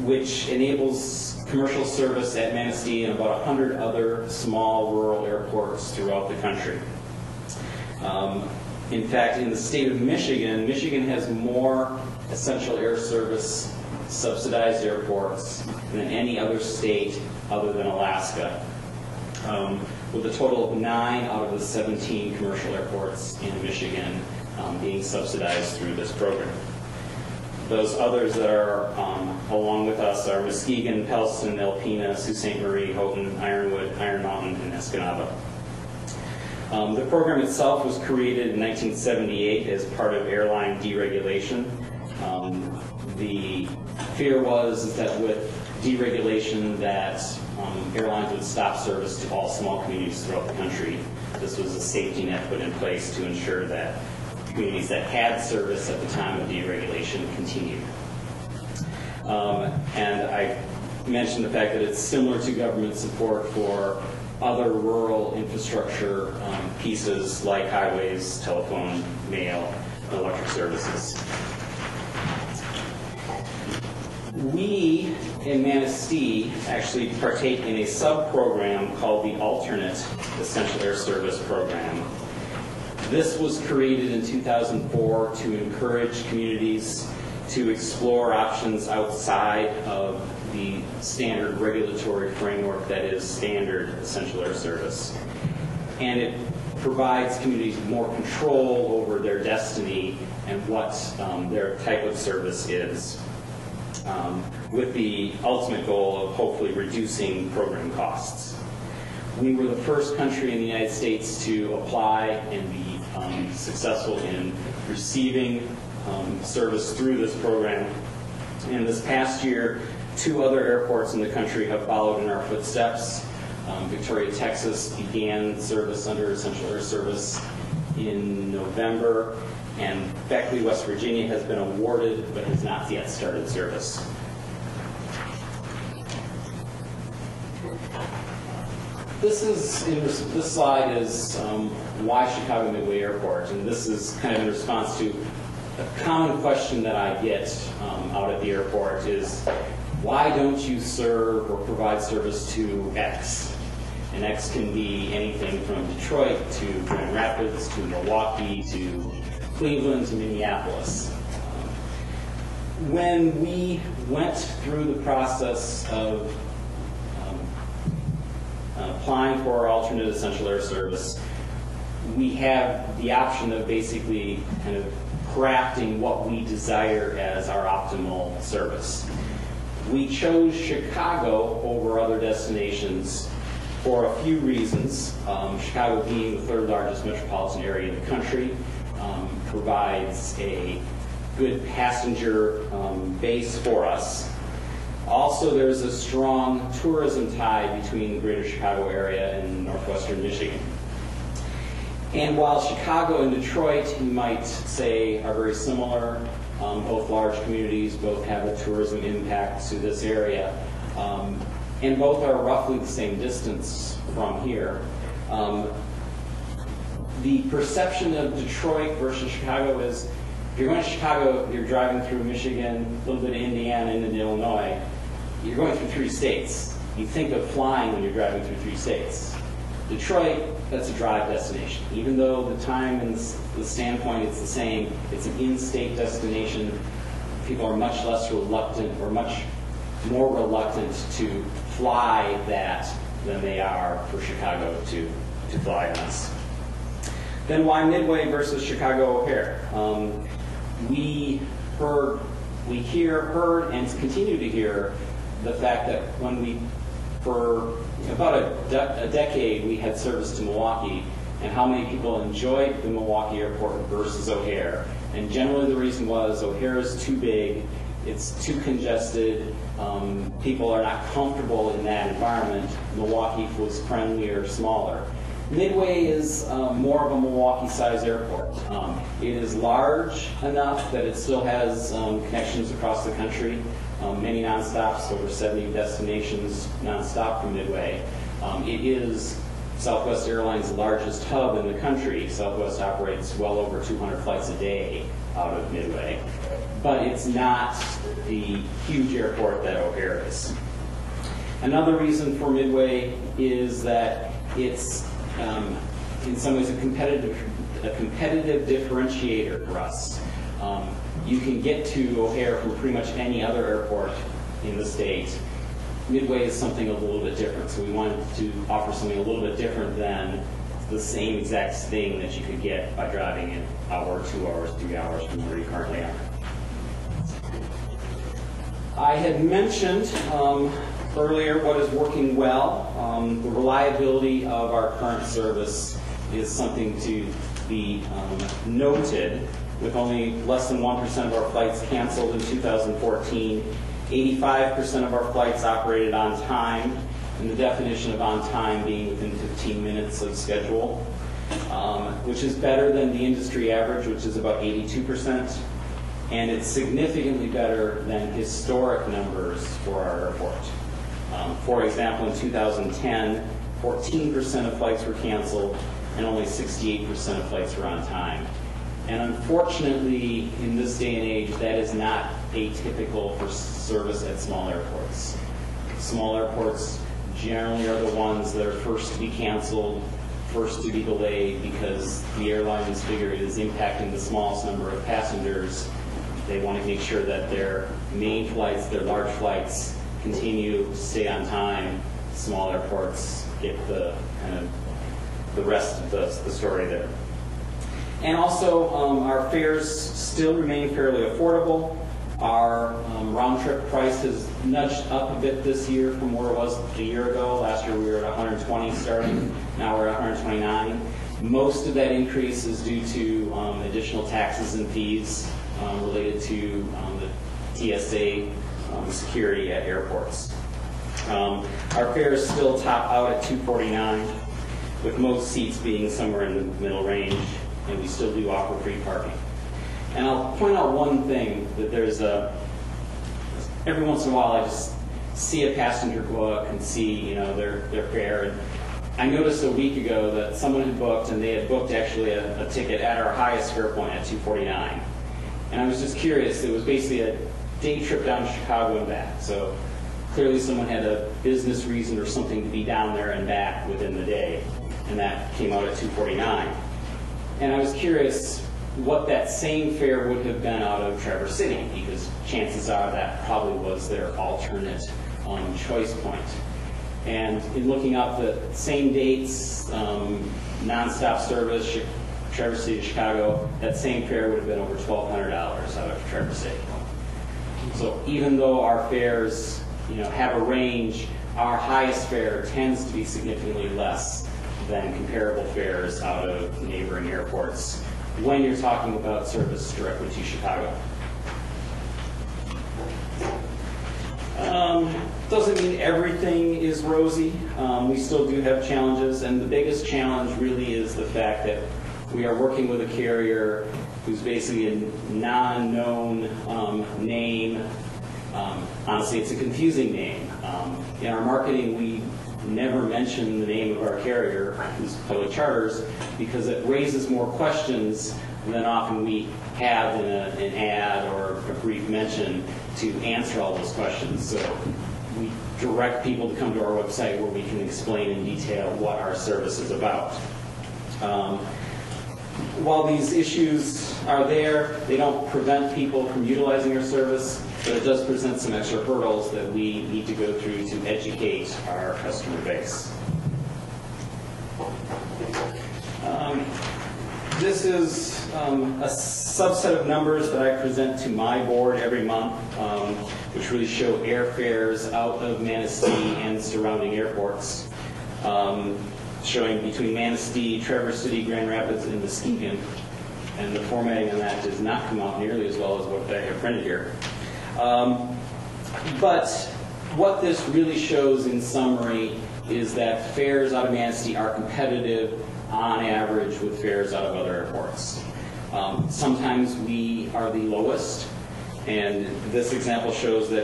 which enables commercial service at Manistee and about 100 other small rural airports throughout the country. In fact, in the state of Michigan, Michigan has more essential air service subsidized airports than any other state other than Alaska, with a total of 9 out of the 17 commercial airports in Michigan being subsidized through this program. Those others that are along with us are Muskegon, Pellston, Alpena, Sault Ste. Marie, Houghton, Ironwood, Iron Mountain, and Escanaba. The program itself was created in 1978 as part of airline deregulation. The fear was that with deregulation that airlines would stop service to all small communities throughout the country. This was a safety net put in place to ensure that communities that had service at the time of deregulation continued. And I mentioned the fact that it's similar to government support for other rural infrastructure pieces like highways, telephone, mail, and electric services. We in Manistee actually partake in a sub-program called the Alternate Essential Air Service Program. This was created in 2004 to encourage communities to explore options outside of the standard regulatory framework that is standard essential air service. And it provides communities more control over their destiny and what their type of service is, with the ultimate goal of hopefully reducing program costs. We were the first country in the United States to apply and be successful in receiving service through this program. And this past year, 2 other airports in the country have followed in our footsteps. Victoria, Texas began service under Essential Air Service in November, and Beckley, West Virginia has been awarded but has not yet started service. This slide is why Chicago Midway Airport, and this is kind of in response to a common question that I get out at the airport is, why don't you serve or provide service to X? And X can be anything from Detroit to Grand Rapids to Milwaukee to Cleveland to Minneapolis. When we went through the process of applying for our alternate essential air service, we have the option of basically kind of crafting what we desire as our optimal service. We chose Chicago over other destinations for a few reasons. Chicago being the 3rd largest metropolitan area in the country, provides a good passenger base for us. Also, there's a strong tourism tie between the greater Chicago area and northwestern Michigan. And while Chicago and Detroit, you might say, are very similar, both large communities, both have a tourism impact to this area, and both are roughly the same distance from here. The perception of Detroit versus Chicago is, if you're going to Chicago, you're driving through Michigan, a little bit of Indiana, and into Illinois, you're going through 3 states. You think of flying when you're driving through 3 states. Detroit, that's a drive destination. Even though the time and the standpoint it's the same, it's an in-state destination. People are much less reluctant, or much more reluctant to fly that than they are for Chicago to fly on us. Then why Midway versus Chicago O'Hare? We heard, and continue to hear the fact that when we, for about a decade, we had service to Milwaukee, and how many people enjoyed the Milwaukee airport versus O'Hare. And generally the reason was O'Hare is too big, it's too congested, people are not comfortable in that environment. Milwaukee was friendlier, smaller. Midway is more of a Milwaukee-sized airport. It is large enough that it still has connections across the country, many nonstops, over 70 destinations nonstop from Midway. It is Southwest Airlines' largest hub in the country. Southwest operates well over 200 flights a day out of Midway. But it's not the huge airport that O'Hare is. Another reason for Midway is that it's in some ways a competitive differentiator for us. You can get to O'Hare from pretty much any other airport in the state. Midway is something a little bit different, so we wanted to offer something a little bit different than the same exact thing that you could get by driving an hour, 2 hours, 3 hours from where you currently are. I had mentioned earlier what is working well. The reliability of our current service is something to be noted. With only less than 1% of our flights canceled in 2014, 85% of our flights operated on time, and the definition of on time being within 15 minutes of schedule, which is better than the industry average, which is about 82%, and it's significantly better than historic numbers for our airport. For example, in 2010, 14% of flights were canceled, and only 68% of flights were on time. And unfortunately, in this day and age, that is not atypical for service at small airports. Small airports generally are the ones that are first to be canceled, first to be delayed, because the airlines figure it is impacting the smallest number of passengers. They want to make sure that their main flights, their large flights, continue to stay on time. Small airports get the kind of the rest of the story there. And also, our fares still remain fairly affordable. Our round-trip price has nudged up a bit this year from where it was a year ago. Last year we were at 120 starting, now we're at 129. Most of that increase is due to additional taxes and fees related to the TSA security at airports. Our fares still top out at $249, with most seats being somewhere in the middle range, and we still do offer free parking. And I'll point out one thing, that there's every once in a while I just see a passenger go up and see, their fare. And I noticed a week ago that someone had booked, and they had booked actually a ticket at our highest fare point at $249. And I was just curious, it was basically a day trip down to Chicago and back. So clearly someone had a business reason or something to be down there and back within the day, and that came out at $249. And I was curious what that same fare would have been out of Traverse City, because chances are that probably was their alternate choice point. And in looking up the same dates, nonstop service, Traverse City to Chicago, that same fare would have been over $1,200 out of Traverse City. So even though our fares, have a range, our highest fare tends to be significantly less than comparable fares out of neighboring airports when you're talking about service directly to Chicago. Doesn't mean everything is rosy. We still do have challenges, and the biggest challenge really is the fact that we are working with a carrier who's basically a non-known name. Honestly, it's a confusing name. In our marketing, we never mention the name of our carrier, who's Public Charters, because it raises more questions than often we have in an ad or a brief mention to answer all those questions. So we direct people to come to our website where we can explain in detail what our service is about. While these issues are there, they don't prevent people from utilizing our service, but it does present some extra hurdles that we need to go through to educate our customer base. This is a subset of numbers that I present to my board every month, which really show airfares out of Manistee and surrounding airports, showing between Manistee, Traverse City, Grand Rapids, and Muskegon. And the formatting on that does not come out nearly as well as what I have printed here. But what this really shows in summary is that fares out of Manistee are competitive on average with fares out of other airports. Sometimes we are the lowest, and this example shows that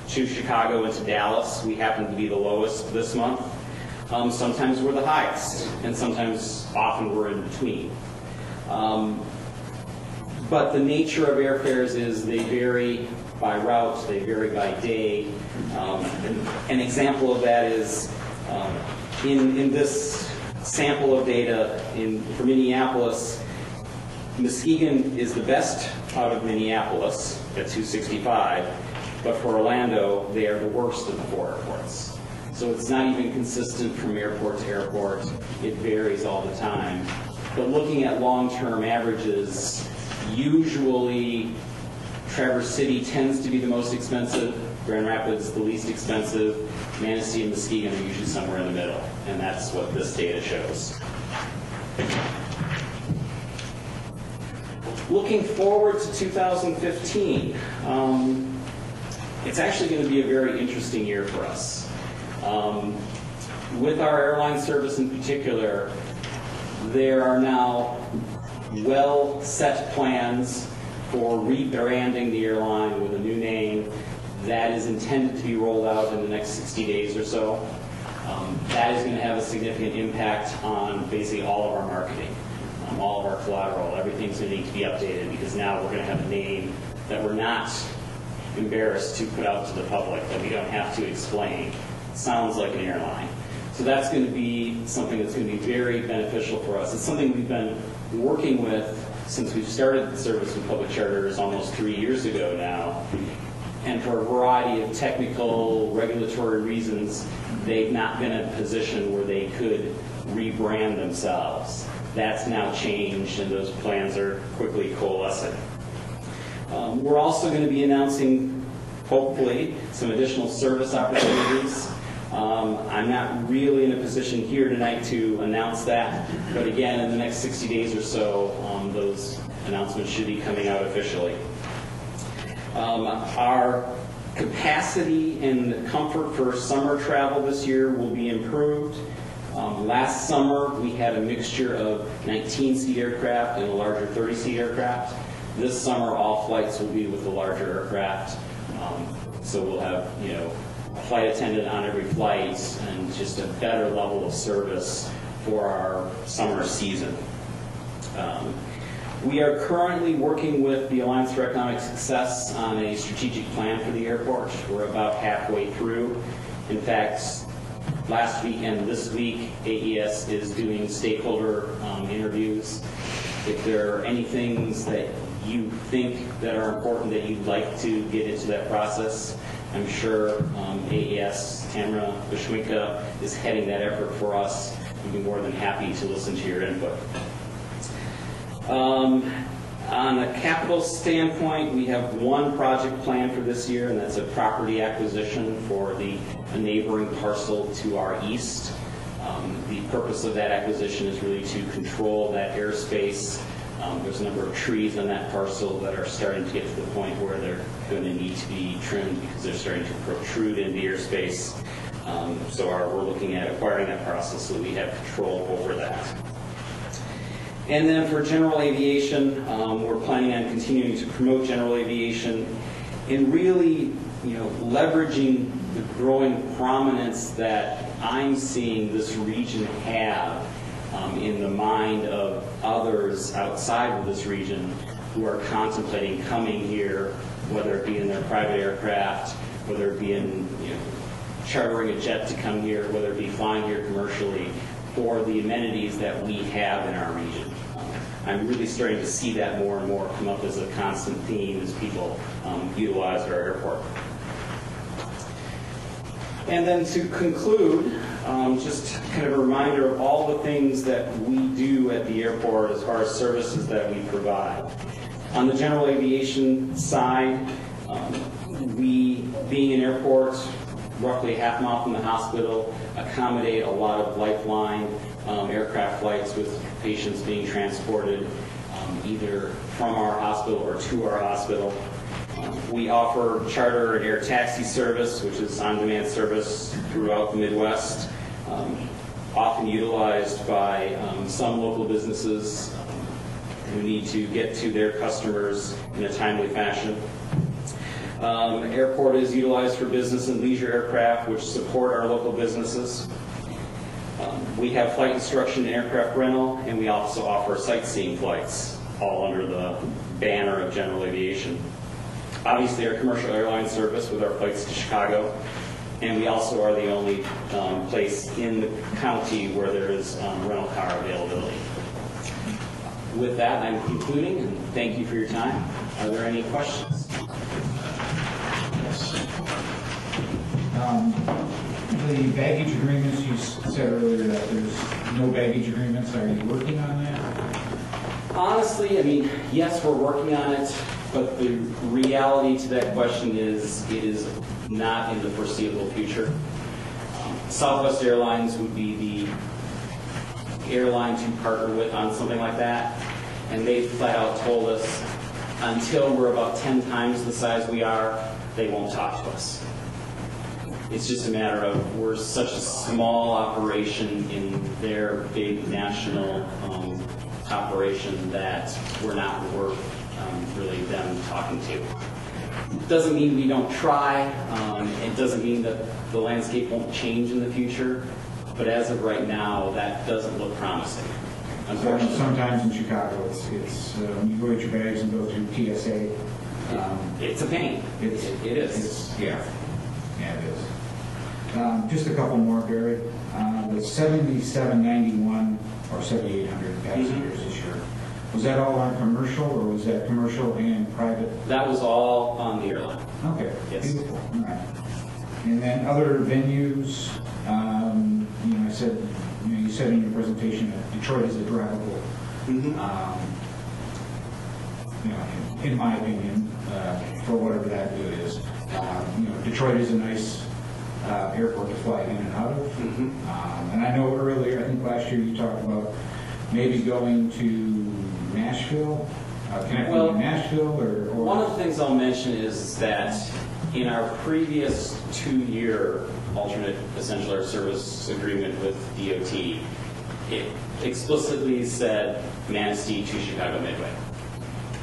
to Chicago and to Dallas, we happen to be the lowest this month. Sometimes we're the highest, and often we're in between. But the nature of airfares is they vary by route, they vary by day. An example of that is in this sample of data for Minneapolis, Muskegon is the best out of Minneapolis at $265, but for Orlando, they are the worst of the 4 airports. So it's not even consistent from airport to airport. It varies all the time. But looking at long-term averages, usually Traverse City tends to be the most expensive, Grand Rapids the least expensive, Manistee and Muskegon are usually somewhere in the middle, and that's what this data shows. Looking forward to 2015, it's actually going to be a very interesting year for us. With our airline service in particular, there are now well-set plans for rebranding the airline with a new name that is intended to be rolled out in the next 60 days or so. That is going to have a significant impact on basically all of our marketing, all of our collateral. Everything's going to need to be updated because now we're going to have a name that we're not embarrassed to put out to the public, that we don't have to explain. It sounds like an airline. So that's going to be something that's going to be very beneficial for us. It's something we've been working with since we've started the service with Public Charters almost 3 years ago now. And for a variety of technical, regulatory reasons, they've not been in a position where they could rebrand themselves. That's now changed, and those plans are quickly coalescing. We're also going to be announcing, hopefully, some additional service opportunities. I'm not really in a position here tonight to announce that, but again, in the next 60 days or so, those announcements should be coming out officially. Our capacity and comfort for summer travel this year will be improved. Last summer, we had a mixture of 19-seat aircraft and a larger 30-seat aircraft. This summer, all flights will be with the larger aircraft. So we'll have, a flight attendant on every flight and just a better level of service for our summer season. We are currently working with the Alliance for Economic Success on a strategic plan for the airport. We're about halfway through. In fact, last week and this week, AES is doing stakeholder interviews. If there are any things that you think that are important that you'd like to get into that process, I'm sure AES, Tamara Bushwinka, is heading that effort for us. We'd be more than happy to listen to your input. On a capital standpoint, we have one project planned for this year, and that's a property acquisition for a neighboring parcel to our east. The purpose of that acquisition is really to control that airspace. There's a number of trees on that parcel that are starting to get to the point where they're going to need to be trimmed because they're starting to protrude into airspace. So we're looking at acquiring that parcel so we have control over that. And then for general aviation, we're planning on continuing to promote general aviation and really, leveraging the growing prominence that I'm seeing this region have in the mind of others outside of this region who are contemplating coming here, whether it be in their private aircraft, whether it be in chartering a jet to come here, whether it be flying here commercially, for the amenities that we have in our region. I'm really starting to see that more and more come up as a constant theme as people utilize our airport. And then to conclude, just kind of a reminder of all the things that we do at the airport as far as services that we provide. On the general aviation side, we, being an airport roughly a half mile from the hospital, accommodate a lot of lifeline aircraft flights with patients being transported either from our hospital or to our hospital. We offer charter and air taxi service, which is on-demand service throughout the Midwest, often utilized by some local businesses who need to get to their customers in a timely fashion. Airport is utilized for business and leisure aircraft, which support our local businesses. We have flight instruction and aircraft rental, and we also offer sightseeing flights, all under the banner of general aviation. Obviously, our commercial airline service with our flights to Chicago, and we also are the only place in the county where there is rental car availability. With that, I'm concluding, and thank you for your time. Are there any questions? The baggage agreements, you said earlier that there's no baggage agreements. Are you working on that? Honestly, yes, we're working on it, but the reality to that question is it is not in the foreseeable future. Southwest Airlines would be the airline to partner with on something like that, and they flat out told us until we're about 10 times the size we are, they won't talk to us. It's just a matter of we're such a small operation in their big national operation that we're not worth really them talking to. It doesn't mean we don't try. It doesn't mean that the landscape won't change in the future. But as of right now, that doesn't look promising. Unfortunately. Sometimes in Chicago, it's you go get your bags and go through TSA. It's a pain. It is. Yeah, it is. Just a couple more, Barry. The 7791 or 7,800 passengers this year. Was that all on commercial, or was that commercial and private? That was all on the airline. Okay. Yes. Beautiful. All right. And then other venues. I said, you said in your presentation that Detroit is a drivable, in my opinion, for whatever that good is. Detroit is a nice airport to fly in and out of. And I know earlier, I think last year you talked about maybe going to Nashville, connecting to Nashville, or... One of the things I'll mention is that in our previous 2-year alternate essential air service agreement with DOT, it explicitly said Manistee to Chicago Midway.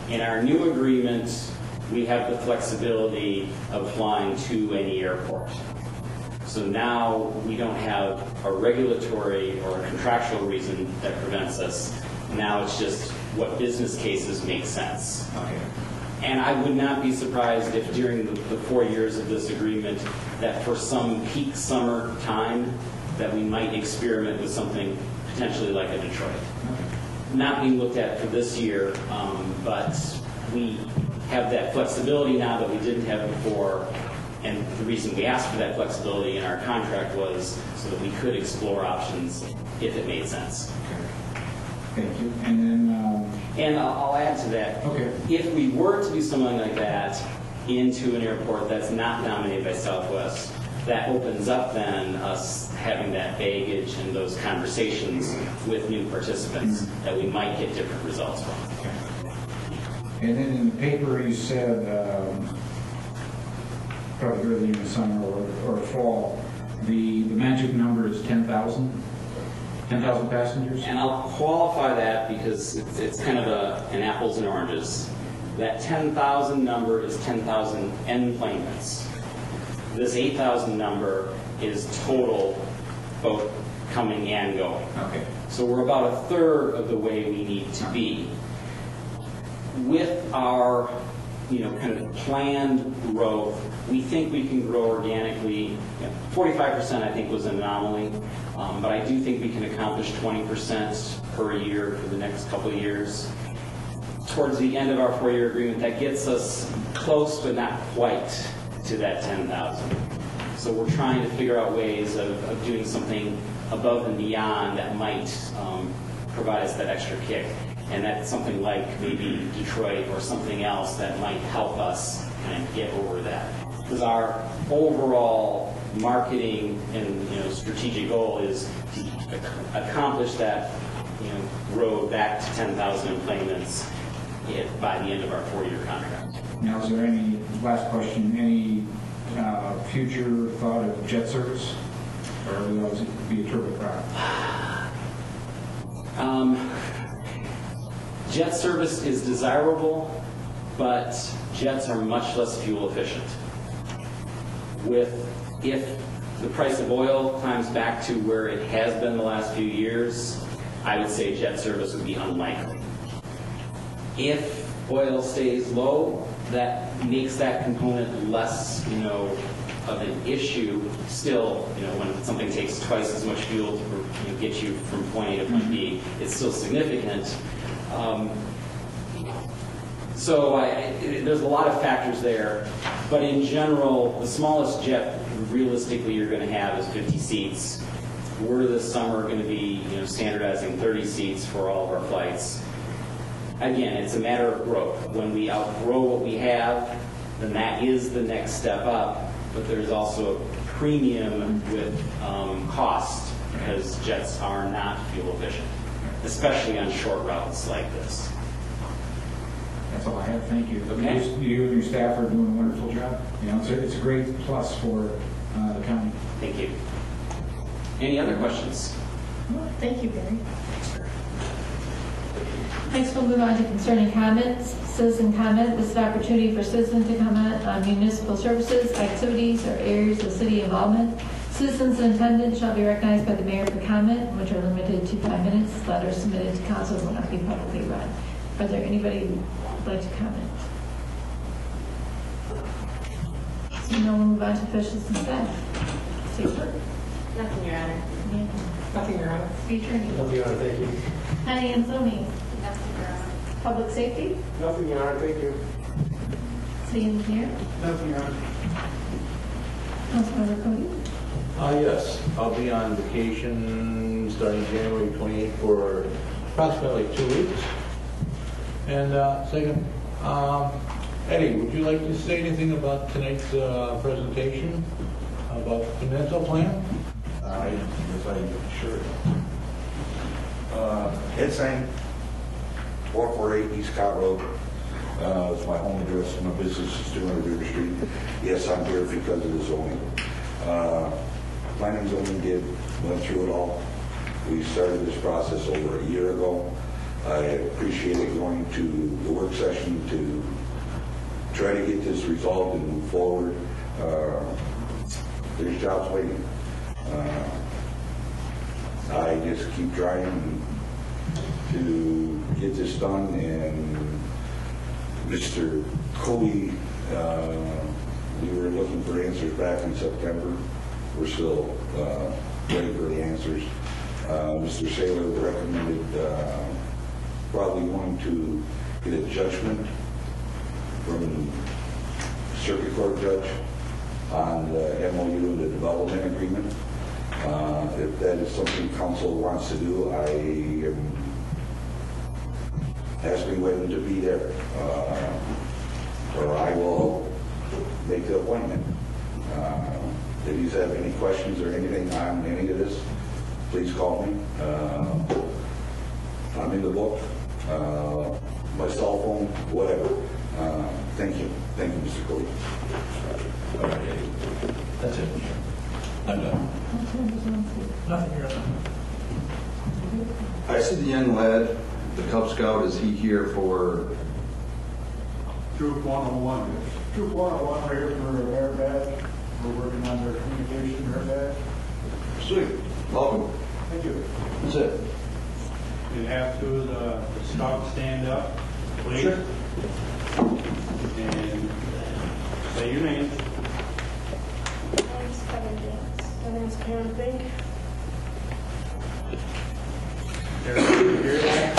In our new agreement, we have the flexibility of flying to any airport. So now we don't have a regulatory or a contractual reason that prevents us. Now it's just what business cases make sense. Okay. And I would not be surprised if during the 4 years of this agreement that for some peak summer time that we might experiment with something potentially like a Detroit. Not being looked at for this year, but we have that flexibility now that we didn't have before. And the reason we asked for that flexibility in our contract was so that we could explore options if it made sense. Thank you. And then... And I'll add to that. Okay. If we were to do something like that into an airport that's not dominated by Southwest, that opens up then us having that baggage and those conversations with new participants that we might get different results from. Okay. And then in the paper you said, probably early in the summer or fall, the magic number is 10,000? 10,000 passengers? And I'll qualify that because it's kind of an apples and oranges. That 10,000 number is 10,000 enplanements. This 8,000 number is total, both coming and going. Okay. So we're about a third of the way we need to be. With our, kind of planned growth, we think we can grow organically. 45% I think was an anomaly, but I do think we can accomplish 20% per year for the next couple of years. Towards the end of our 4-year agreement, that gets us close but not quite to that 10,000. So we're trying to figure out ways of doing something above and beyond that might provide us that extra kick. And that's something like maybe Detroit or something else that might help us kind of get over that. Because our overall marketing and strategic goal is to accomplish that road back to 10,000 enplanements by the end of our 4-year contract. Now, is there any, last question, any future thought of jet service? Or will it be a turboprop? Jet service is desirable, but jets are much less fuel efficient. If the price of oil climbs back to where it has been the last few years, I would say jet service would be unlikely. If oil stays low, that makes that component less, of an issue. Still, when something takes twice as much fuel to get you from point A to point B, it's still significant. So there's a lot of factors there, but in general, the smallest jet realistically you're going to have is 50 seats. We're this summer going to be standardizing 30 seats for all of our flights. Again, it's a matter of growth. When we outgrow what we have, then that is the next step up, but there's also a premium with cost because jets are not fuel efficient, especially on short routes like this. That's all I have. Thank you. Okay. You and your staff are doing a wonderful job. It's a great plus for the county. Thank you. Any other questions? Thank you, Barry. Next, we'll move on to concerning comments. Citizen comment. This is an opportunity for citizens to comment on municipal services, activities, or areas of city involvement. Citizens in attendance shall be recognized by the mayor for comment, which are limited to 5 minutes. Letters submitted to council will not be publicly read. Are there anybody who would like to comment? So now we'll move on to officials and staff. City clerk. Nothing, Your Honor. Nothing, Your Honor. City attorney. Nothing, Your Honor, thank you. Planning and zoning. Nothing, Your Honor. Public safety. Nothing, Your Honor, thank you. City engineer. Nothing, Your Honor. Councilmember Cody. Yes, I'll be on vacation starting January 28th for approximately 2 weeks. And second, Eddie, would you like to say anything about tonight's presentation about the peninsula plan? Sure. Ed Sang, 448 East Cott Road. It's my home address. My business is 200 River Street. Yes, I'm here because of the zoning. Planning and zoning went through it all. We started this process over a year ago. I appreciated going to the work session to try to get this resolved and move forward. There's jobs waiting. I just keep trying to get this done, and Mr. Cody, we were looking for answers back in September. We're still waiting for the answers. Mr. Saylor recommended probably wanting to get a judgment from circuit court judge on the MOU and the development agreement. If that is something council wants to do, I am asking whether to be there, or I will make the appointment. If you have any questions or anything on any of this, please call me. I'm in the book, my cell phone, whatever. Thank you. Thank you, Mr. Cody. All right, that's it. I'm done. Nothing here. I see the young lad, the Cub Scout. Is he here for? Troop 101. Troop 101 right here for their badge. We're working on their communication, their badge. Sweet. Welcome. Thank you. That's it. You have to the scouts stand up, please. Sure. And say your name. My name is Karen Fink. Everybody hear that?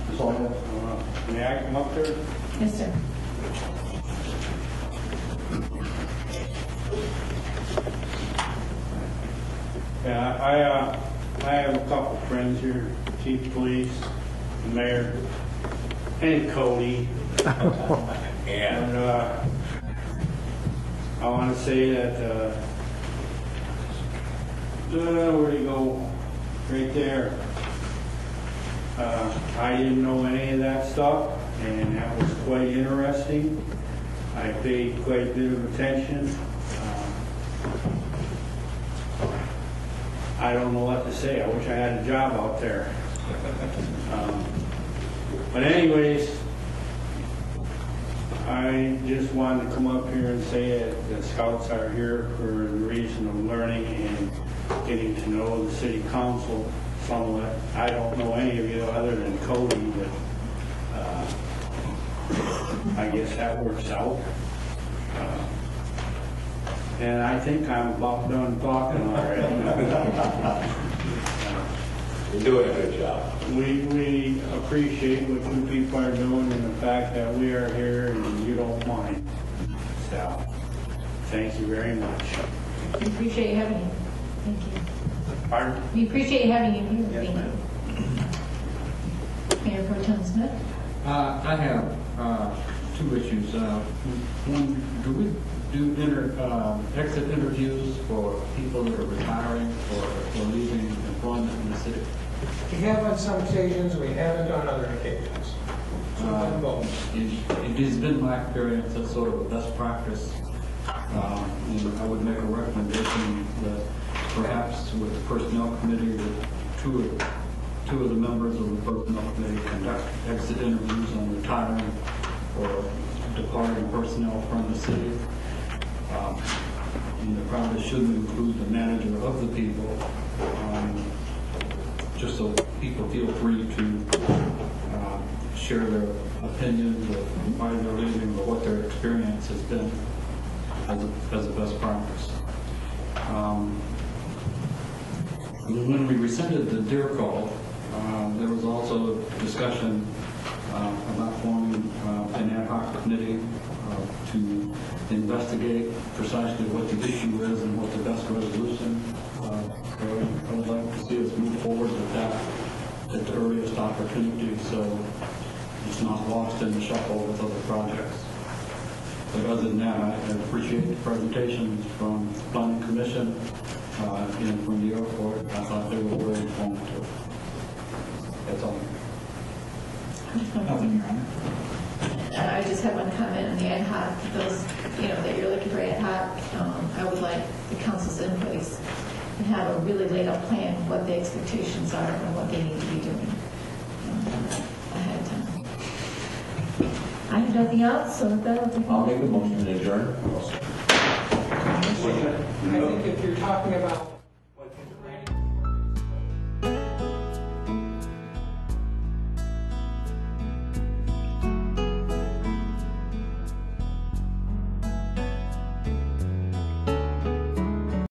That's all I have. May I come up there? Yes, sir. Yeah, I have a couple friends here, Chief of Police, the Mayor, and Cody. And I want to say that, where do you go? Right there. I didn't know any of that stuff, and that was quite interesting. I paid quite a bit of attention. I don't know what to say. I wish I had a job out there. But anyways, I just wanted to come up here and say that the Scouts are here for the reason of learning and getting to know the city council somewhat. I don't know any of you other than Cody, but I guess that works out. And I think I'm about done talking already. You're doing a good job. We appreciate what you people are doing and the fact that we are here and you don't mind. So, thank you very much. We appreciate you having you. Thank you. Pardon? We appreciate you having you here. Yes, Thank ma'am. you. Mayor Pro Tem Smith? I have two issues. One, do we do exit interviews for people that are retiring or leaving employment in the city? We have on some occasions, we haven't on other occasions. It has been my experience as sort of a best practice. And I would make a recommendation that perhaps with the personnel committee, that two of the members of the personnel committee conduct exit interviews on retiring or departing personnel from the city. And the probably shouldn't include the manager of the people, just so people feel free to share their opinions of why they're leaving or what their experience has been as a best practice. When we rescinded the deer call, there was also discussion about forming an ad hoc committee to investigate precisely what the issue is and what the best resolution. I would like to see us move forward with that at the earliest opportunity, so it's not lost in the shuffle with other projects. But other than that, I appreciate the presentations from the Planning Commission and from the airport. I thought they were very informative. That's all. Nothing, Your Honor. I just have one comment on the ad hoc, those, that you're looking for ad hoc. I would like the council's input and have a really laid out plan, what the expectations are and what they need to be doing ahead of time. I have nothing else, so with that, I'll take I'll make a motion to adjourn. I think if you're talking about